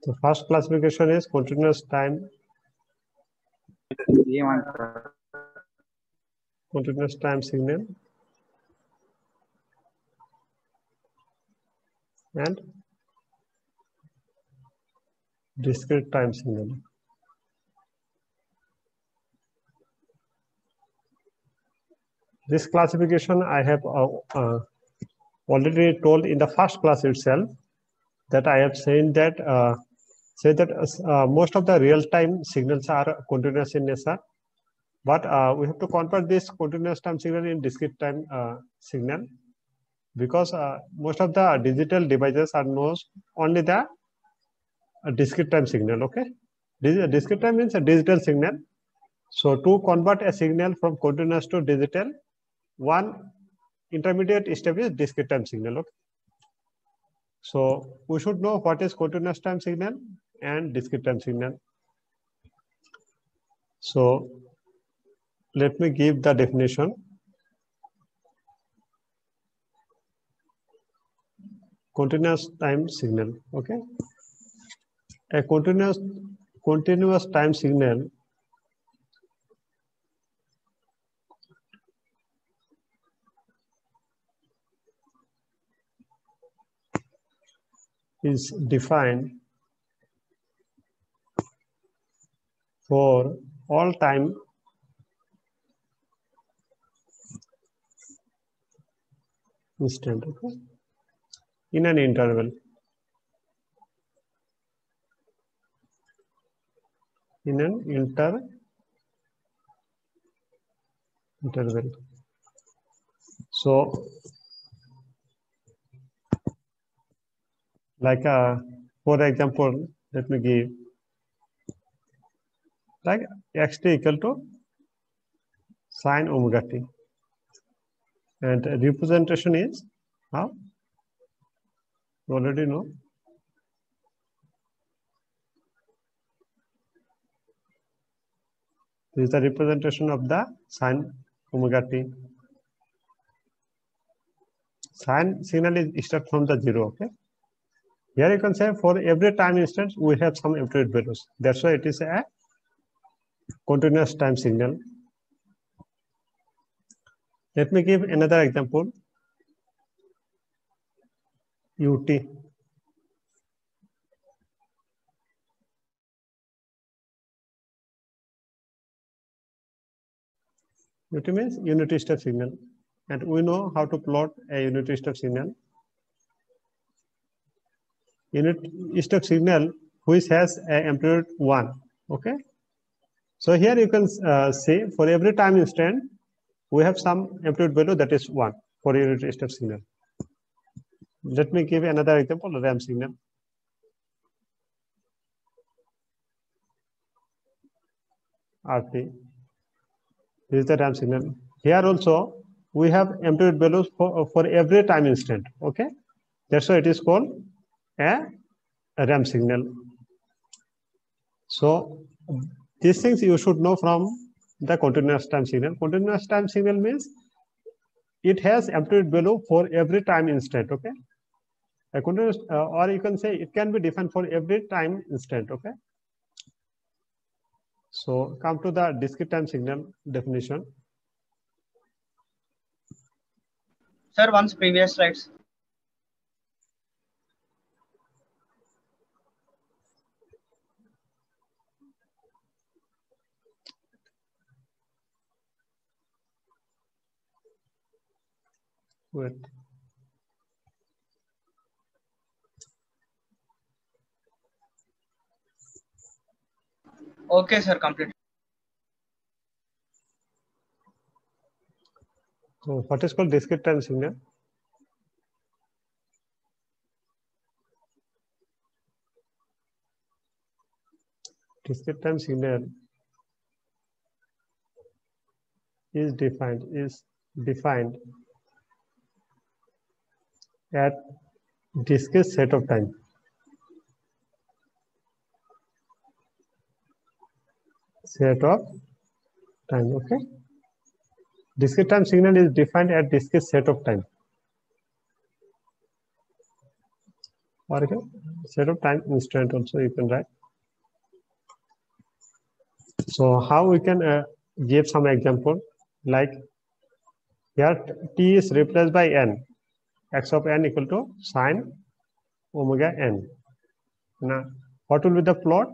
The first classification is continuous time signal and discrete time signal. This classification I have already told in the first class itself, that I have said that most of the real-time signals are continuous in nature, but we have to convert this continuous time signal in discrete time signal, because most of the digital devices are knows only the discrete time signal. Okay, discrete time means a digital signal. So to convert a signal from continuous to digital, one intermediate step is discrete time signal. Okay, so we should know what is continuous time signal and discrete time signal. So let me give the definition. Continuous time signal. Okay, a continuous time signal is defined for all time instant, okay, in an interval. In an interval. So, like for example, let me give like xt equal to sine omega t, and representation is how? You already know. This is the representation of the sine omega t. Sine signal is start from the 0. Okay. Here you can say for every time instant we have some amplitude values. That's why it is a continuous time signal. Let me give another example. UT. UT means unity step signal, and we know how to plot a unity step signal. Unit step signal which has an amplitude 1. Okay. So here you can see for every time instant we have some amplitude value that is 1 for unit step signal. Let me give another example, RAM signal. RT. This is the RAM signal. Here also we have amplitude values for every time instant. Okay. That's why it is called a RAM signal. So these things you should know from the continuous time signal. Continuous time signal means it has amplitude value for every time instant. Okay. A continuous, or you can say it can be defined for every time instant. Okay. So come to the discrete time signal definition. Sir, once previous slides. Wait. Okay, sir, complete. So what is called discrete time signal? Discrete time signal is defined at discrete set of time. Set of time. Okay. Discrete time signal is defined at discrete set of time. or set of time instant also you can write. So how we can give some example, like here t is replaced by n, x of n equal to sine omega n. Now what will be the plot?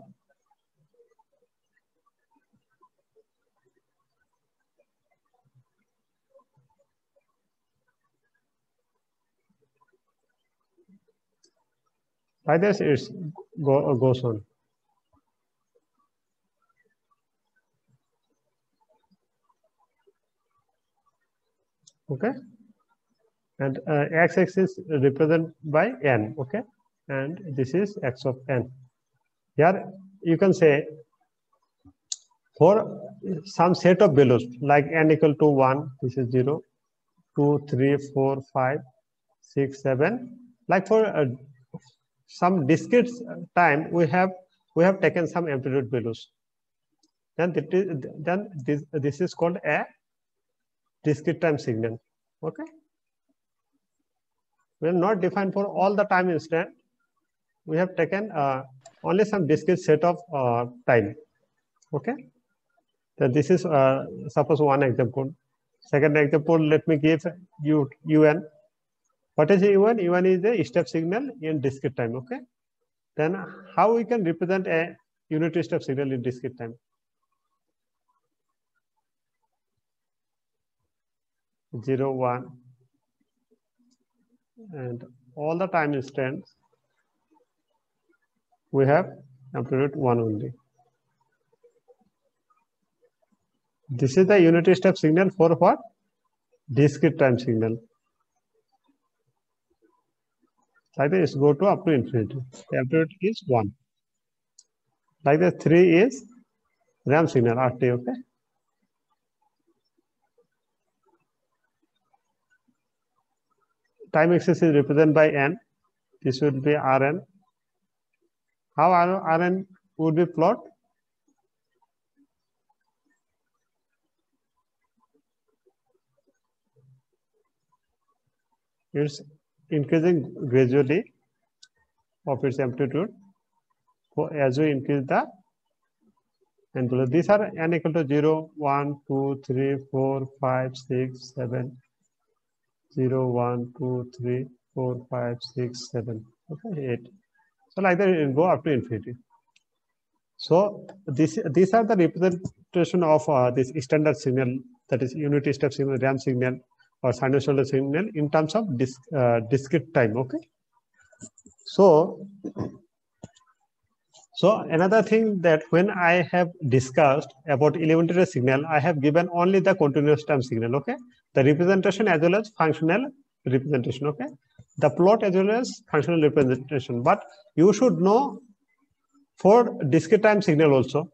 Like this it goes on. Okay, and x-axis represented by n. Okay, and this is x of n. Here you can say for some set of values like n equal to 1, this is 0, 2, 3, 4, 5, 6, 7. Like for some discrete time, we have taken some amplitude values. Then this is called a discrete time signal. Okay, we are not defined for all the time instant. We have taken only some discrete set of time. Okay, so this is suppose one example. Second example, let me give you un. What is un? Un is a step signal in discrete time. Okay, then how we can represent a unit step signal in discrete time? 0, 1, and all the time instants we have amplitude 1 only. This is the unit step signal for what? Discrete time signal. Like this, go to up to infinity. The amplitude is 1. Like the 3 is RAM signal, RT. Okay. Time axis is represented by n. This would be Rn. How Rn would be plot? It's increasing gradually of its amplitude as we increase the amplitude. These are n equal to 0, 1, 2, 3, 4, 5, 6, 7. 0, 1, 2, 3, 4, 5, 6, 7. Okay, 8. So like that it will go up to infinity. So these are the representation of this standard signal, that is unit step signal, RAM signal, or sinusoidal signal in terms of discrete time. Okay. So another thing that when I have discussed about elementary signal, I have given only the continuous time signal. Okay, the representation as well as functional representation. Okay, the plot as well as functional representation. But you should know for discrete time signal also.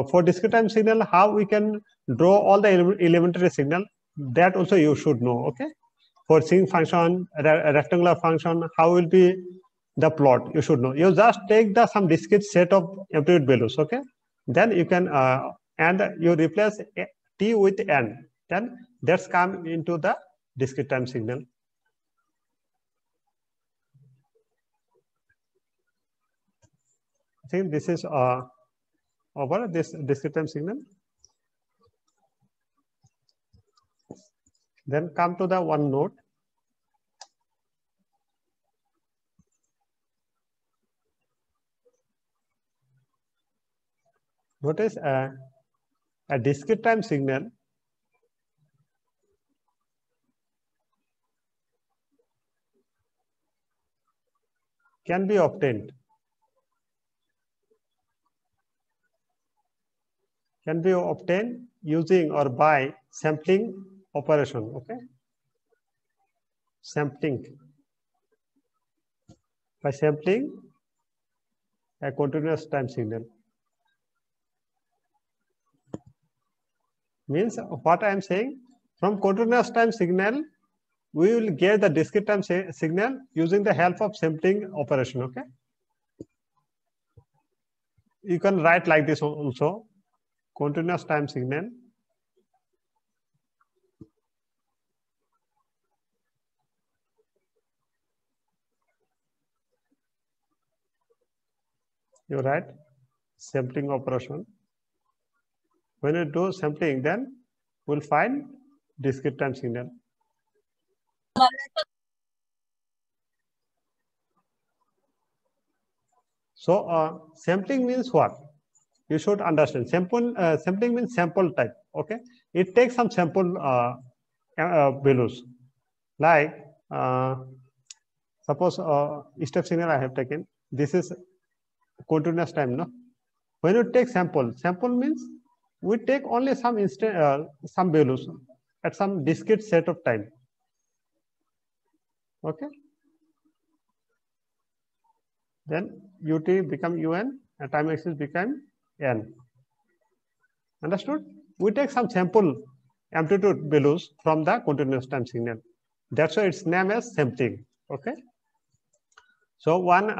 For discrete time signal, how we can draw all the elementary signal, that also you should know. Okay, for sinc function, rectangular function, how will be the plot, you should know. You just take the some discrete set of amplitude values. Okay, then you can and you replace t with n, then that's come into the discrete time signal. I think this is over this discrete time signal. Then come to the one note. Notice a discrete time signal can be obtained using or by sampling operation. Okay, sampling, by sampling a continuous time signal. Means what I am saying, from continuous time signal we will get the discrete time signal using the help of sampling operation. Okay, you can write like this also, continuous time signal you write sampling operation. When you do sampling, then we'll find discrete time signal. So sampling means what? You should understand. Sampling means sample type. Okay, it takes some sample values. Like suppose step signal I have taken. This is continuous time, no? When you take sample means we take only some some values at some discrete set of time. Okay. Then ut become un and time axis become n. Understood? We take some sample amplitude values from the continuous time signal. That's why its name is sampling. Okay. So one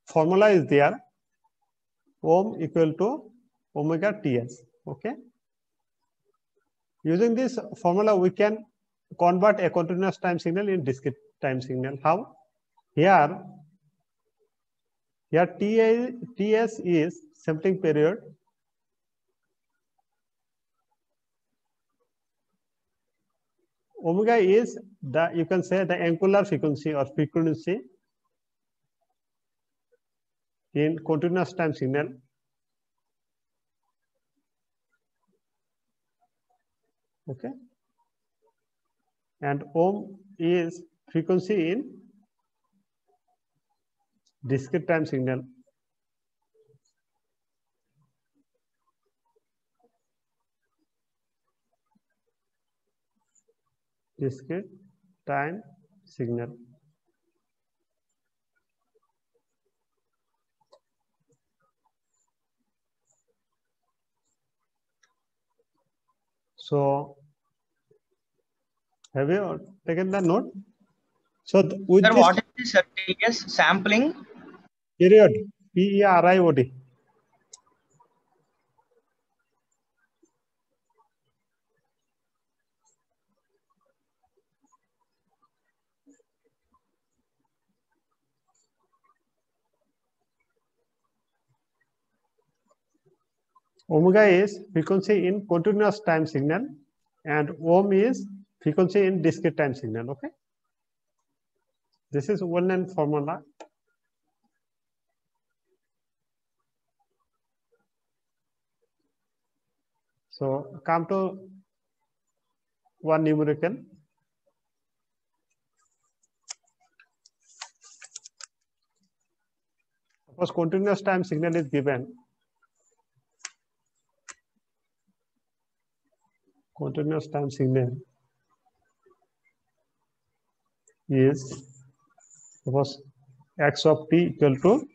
formula is there. Ohm equal to omega ts. Okay. Using this formula, we can convert a continuous time signal in discrete time signal. How? Here ts is sampling period. Omega is the, you can say, the angular frequency or frequency in continuous time signal. Okay. And ohm is frequency in discrete time signal. Discrete time signal. So have you taken the note? So with Sir, this, what is this TS sampling? Period. Period. Omega is frequency in continuous time signal and ohm is frequency in discrete time signal. Okay. This is well-known formula. So come to one numerical. Suppose continuous time signal is given. Continuous time signal is, suppose x of t equal to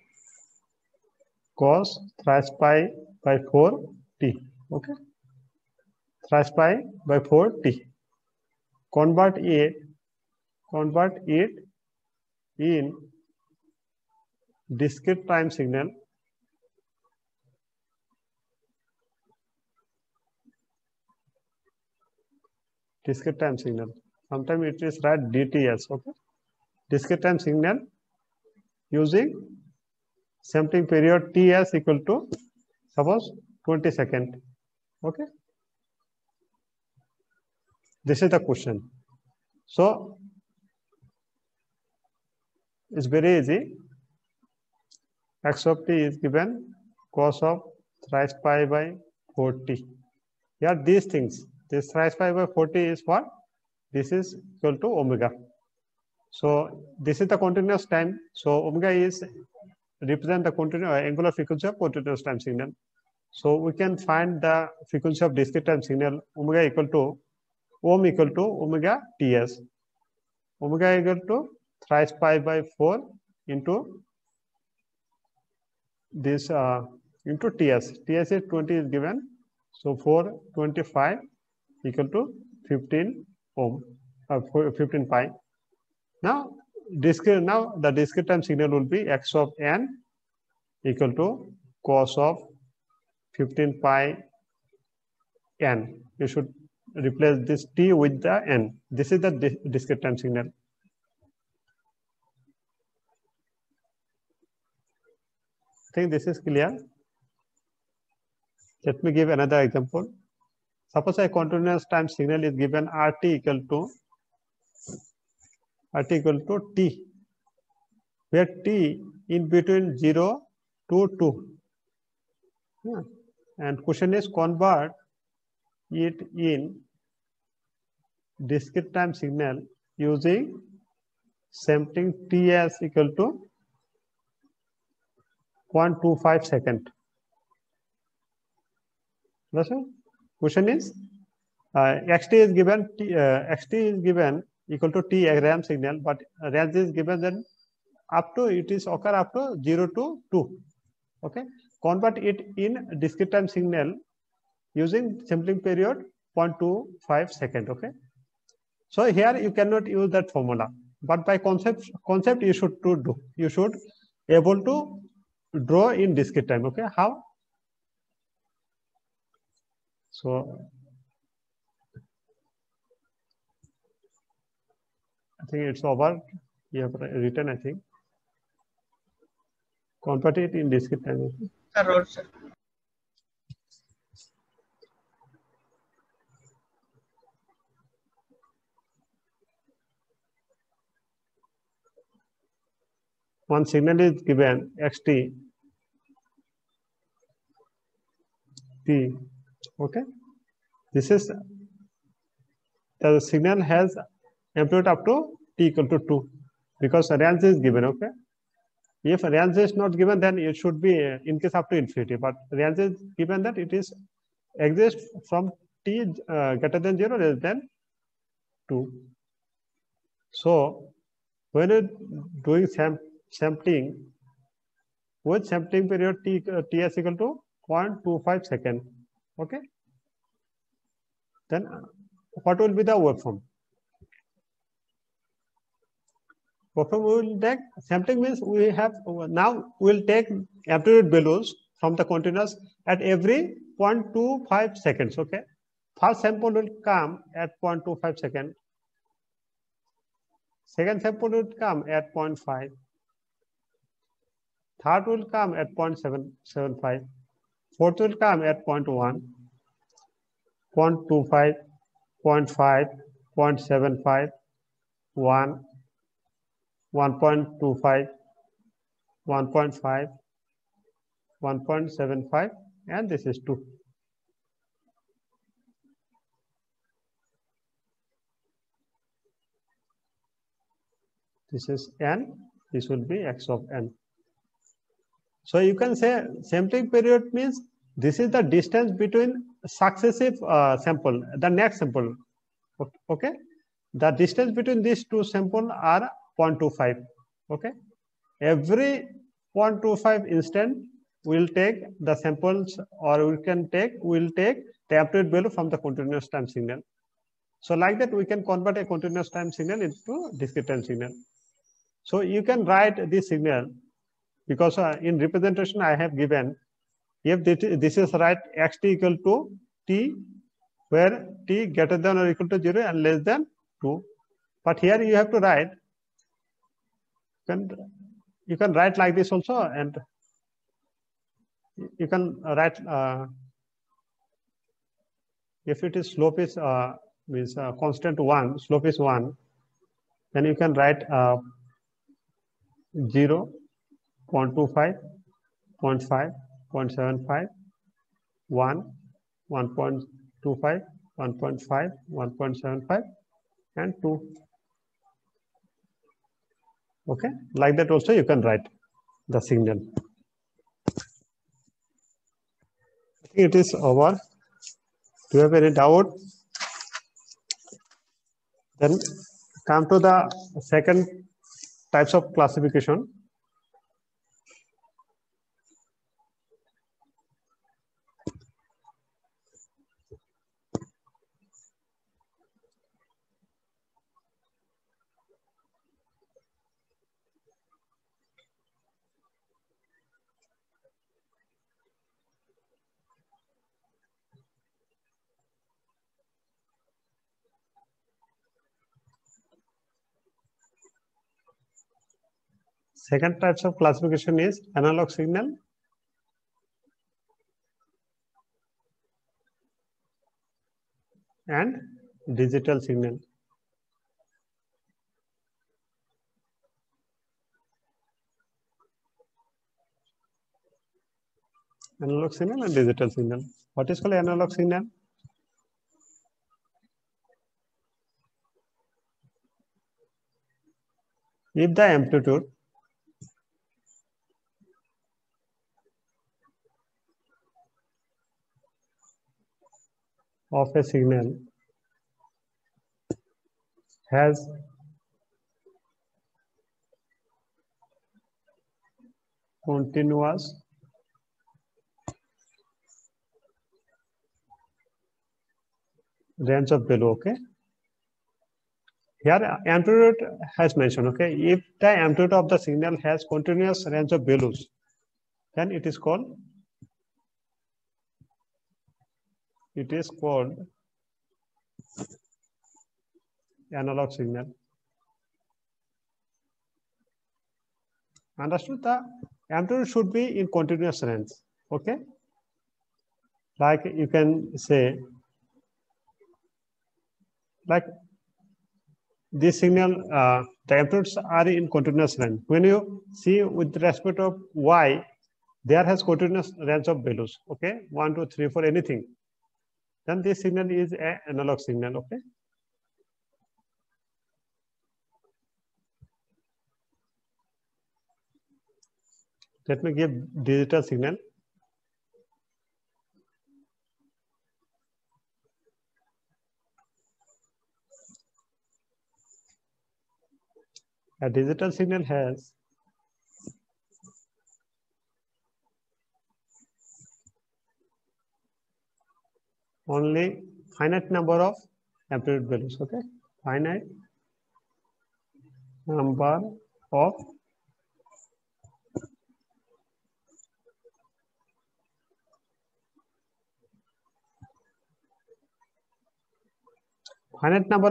cos thrice pi by 4t. Okay. Thrice pi by 4t. Convert it in discrete time signal. Discrete time signal. Sometimes it is write DTS. Okay. Discrete time signal using sampling period TS equal to suppose 20 seconds. Okay. This is the question. So it's very easy. X of t is given cos of thrice pi by 4t. Here these things. This thrice pi by 40 is what? This is equal to omega. So this is the continuous time. So omega is represent the continuous angular frequency of continuous time signal. So we can find the frequency of discrete time signal omega equal to ohm equal to omega ts. Omega equal to thrice pi by 4 into this into ts. Ts is 20 is given. So 425 equal to 15 ohm, 15 pi. Now the discrete time signal will be x of n equal to cos of 15 pi n. You should replace this t with the n. This is the discrete time signal. think this is clear. Let me give another example. Suppose a continuous time signal is given RT equal to T, where T in between 0 to 2. Yeah. And question is convert it in discrete time signal using sampling T as equal to 0.25 second. Question is xt is given equal to T RAM signal, but range is given then up to it is occur up to 0 to 2. Okay, convert it in discrete time signal using sampling period 0.25 second. Okay, so here you cannot use that formula, but by concept you should do. You should able to draw in discrete time. Okay, how? So I think it's over. You have written, I think. Convert it in discrete time. Sir, wrote, sir. One signal is given xt T. Okay, this is the signal has amplitude up to T equal to 2 because range is given. Okay, if range is not given, then it should be increase up to infinity, but range is given that it is exists from T greater than 0 less than 2. So when you're doing sampling with sampling period Ts equal to 0.25 second. Okay, then what will be the waveform? Waveform will take sampling means we have now we'll take amplitude values from the continuous at every 0.25 seconds. Okay, first sample will come at 0.25 second. Second sample will come at 0.5. Third will come at 0.775. Fourth will come at 0.1, 0.25, 0.5, 0.75, 1, 1.25, 1.5, 1.75, and this is 2. This is n, this will be x of n. So you can say sampling period means this is the distance between successive sample, the next sample. Okay, the distance between these two samples are 0.25. Okay, every 0.25 instant we'll take the samples, or we'll take the amplitude value from the continuous time signal. So like that we can convert a continuous time signal into discrete time signal. So you can write this signal because in representation I have given, if this is right, xt equal to T, where T greater than or equal to 0 and less than 2. But here you have to write, you can write like this also, and you can write if it is slope is means constant 1, slope is 1, then you can write 0, 0.25, 0.5, 0.75, 1, 1.25, 1.5, 1.75, and 2. Okay, like that also you can write the signal. I think it is over. Do you have any doubt? Then come to the second types of classification. Second types of classification is analog signal digital signal. Analog signal and digital signal. What is called analog signal? If the amplitude of a signal has continuous range of value, okay? Here amplitude has mentioned, okay? If the amplitude of the signal has continuous range of values, then it is called analog signal. Understood? The amplitude should be in continuous range, okay? Like you can say, like this signal, the amplitudes are in continuous range. When you see with respect of y, there has continuous range of values, okay? 1, 2, 3, 4, anything. Then this signal is an analog signal, okay? Let me give digital signal. A digital signal has only finite number of amplitude values, okay? Finite number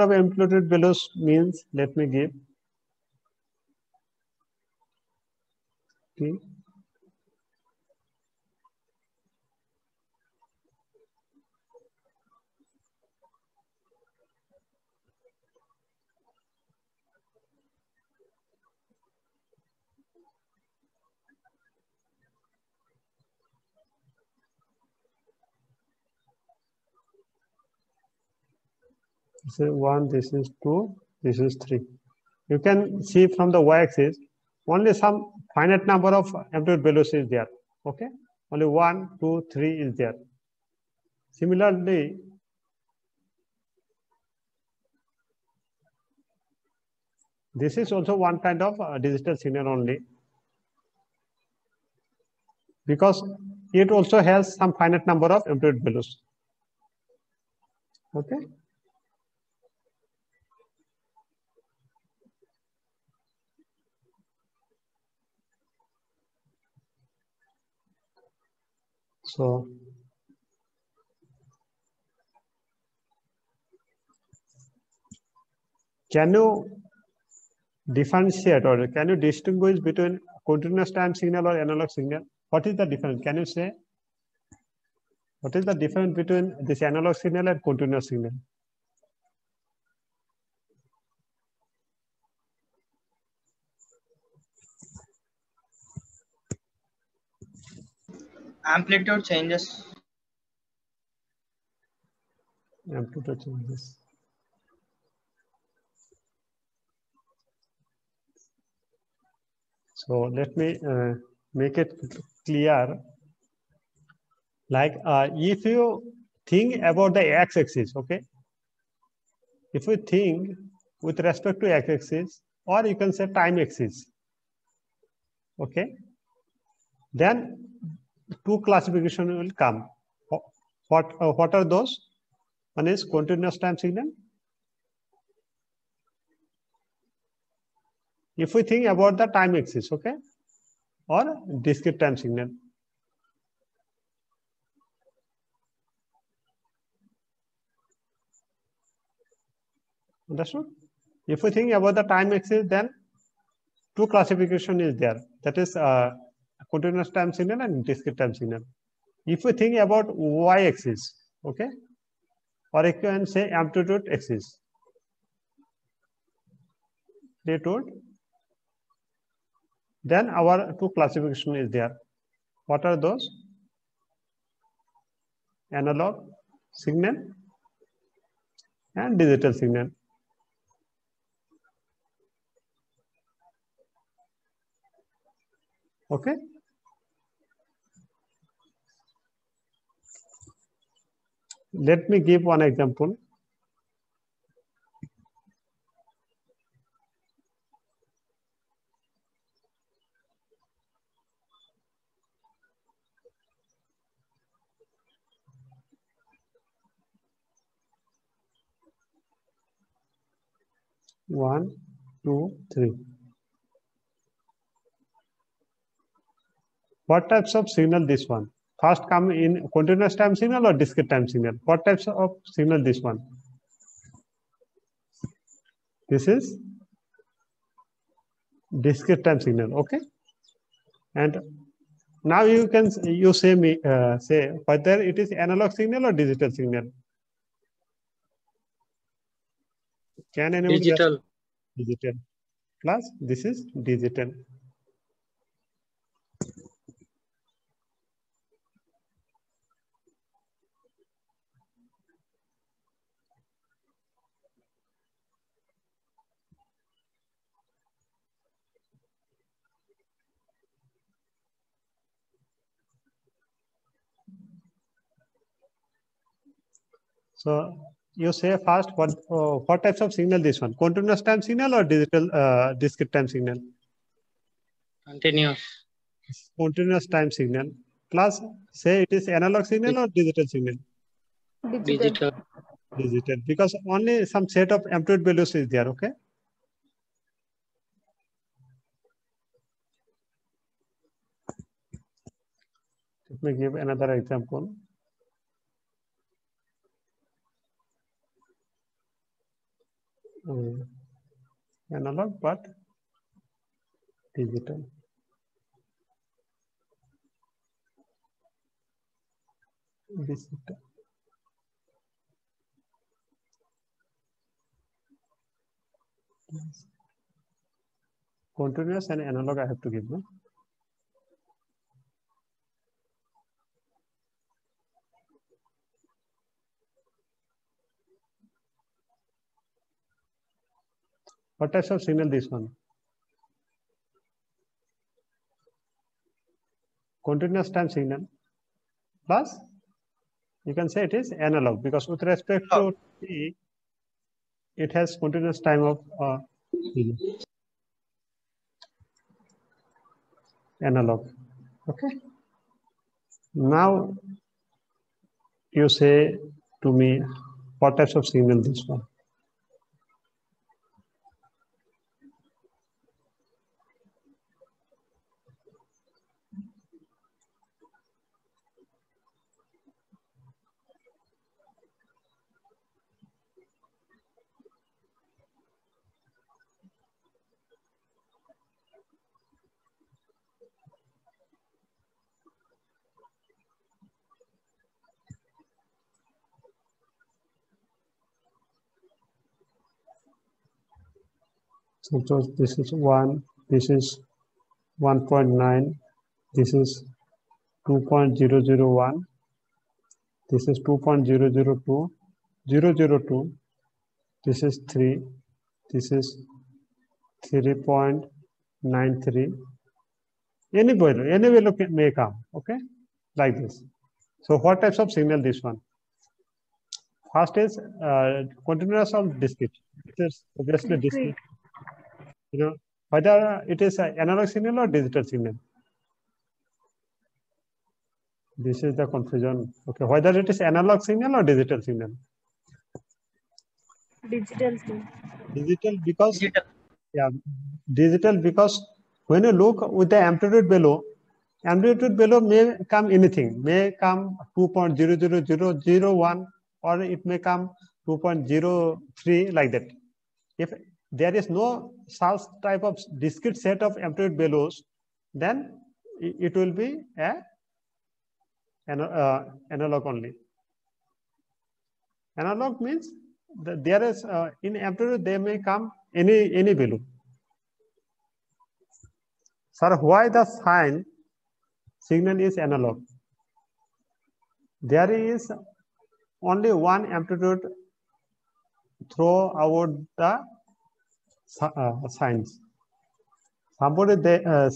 of amplitude values means, let me give T. This is 1, this is 2, this is 3. You can see from the y-axis, only some finite number of amplitude values is there, okay? Only 1, 2, 3 is there. Similarly, this is also one kind of digital signal only, because it also has some finite number of amplitude values, okay? So can you differentiate or can you distinguish between continuous time signal or analog signal? What is the difference? Can you say what is the difference between this analog signal and continuous signal? Amplitude changes. Amplitude changes. So let me make it clear. Like if you think about the x-axis, okay? If we think with respect to x-axis, or you can say time axis, okay? Then two classifications will come. What are those? One is continuous time signal. If we think about the time axis, okay, or discrete time signal. Understood? If we think about the time axis, then two classification is there. That is continuous time signal and discrete time signal. If we think about y axis, okay, or you can say amplitude axis. Amplitude. Then our two classification is there. What are those? Analog signal and digital signal. Okay. Let me give one example. One, two, three. What types of signal this one? First come in continuous time signal or discrete time signal? What types of signal this one? This is discrete time signal, okay? And now you can say whether it is analog signal or digital signal. Can anyone Digital. guess? Digital. Plus this is digital. So you say first what types of signal this one? Continuous time signal or digital discrete time signal? Continuous. Continuous time signal. Plus say it is analog signal or digital signal? Digital. Digital, because only some set of amplitude values is there, okay? Let me give another example. Analog but digital. Digital. Continuous and analog I have to give, no? What types of signal this one? Continuous time signal plus you can say it is analog because with respect to T, it has continuous time of analog. Okay. Now you say to me what types of signal this one? So this is 1, this is 1.9, this is 2.001, this is 2.002, 002, this is 3, this is 3.93. Any value may come, okay, like this. So what types of signal this one? First is continuous or discrete. It is obviously discrete. You know, whether it is an analog signal or digital signal. This is the confusion. Okay, whether it is analog signal or digital signal. Digital signal. Digital because Digital. yeah, digital because when you look with the amplitude below may come anything, may come 2.00001 or it may come 2.03 like that. If there is no such type of discrete set of amplitude values, then it will be analog only. Analog means that there is in amplitude they may come any value. Sir, why the sine signal is analog? There is only one amplitude throughout the sines. Somebody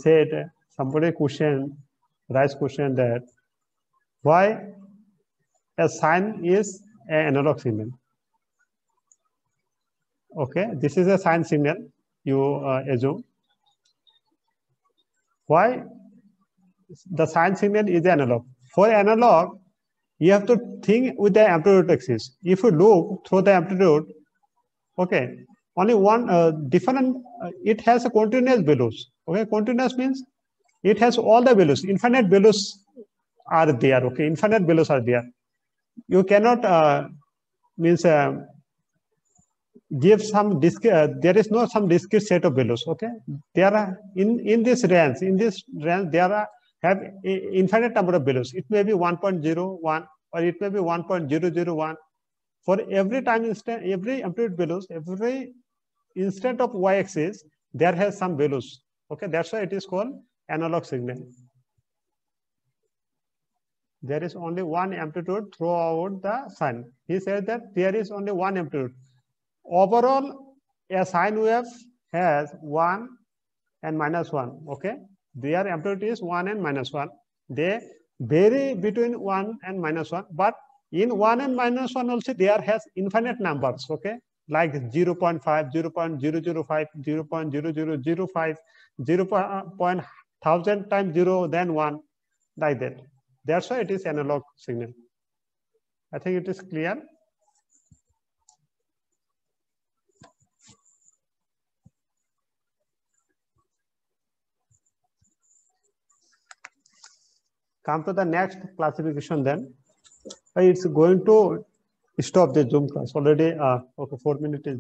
said, somebody raised question that why a sine is an analog signal. Okay, this is a sine signal, you assume. Why the sine signal is analog? For analog, you have to think with the amplitude axis. If you look through the amplitude, okay, only one different, it has a continuous values. Okay, continuous means it has all the values, infinite values are there. Okay, infinite values are there. You cannot give some there is no some discrete set of values. Okay, there are in this range there are have infinite number of values. It may be 1.01 or it may be 1.001. For every time instant, every amplitude values, every instant of y-axis, there has some values. Okay, that's why it is called analog signal. There is only one amplitude throughout the sine. He said that there is only one amplitude. Overall, a sine wave has 1 and -1. Okay, their amplitude is 1 and -1. They vary between 1 and -1, but in 1 and -1 also there has infinite numbers. Okay, like 0.5, 0.005, 0.0005, 0.1000 times 0, then 1, like that. That's why it is analog signal. I think it is clear. Come to the next classification then. It's going to stop the Zoom class already. Okay, 4 minutes is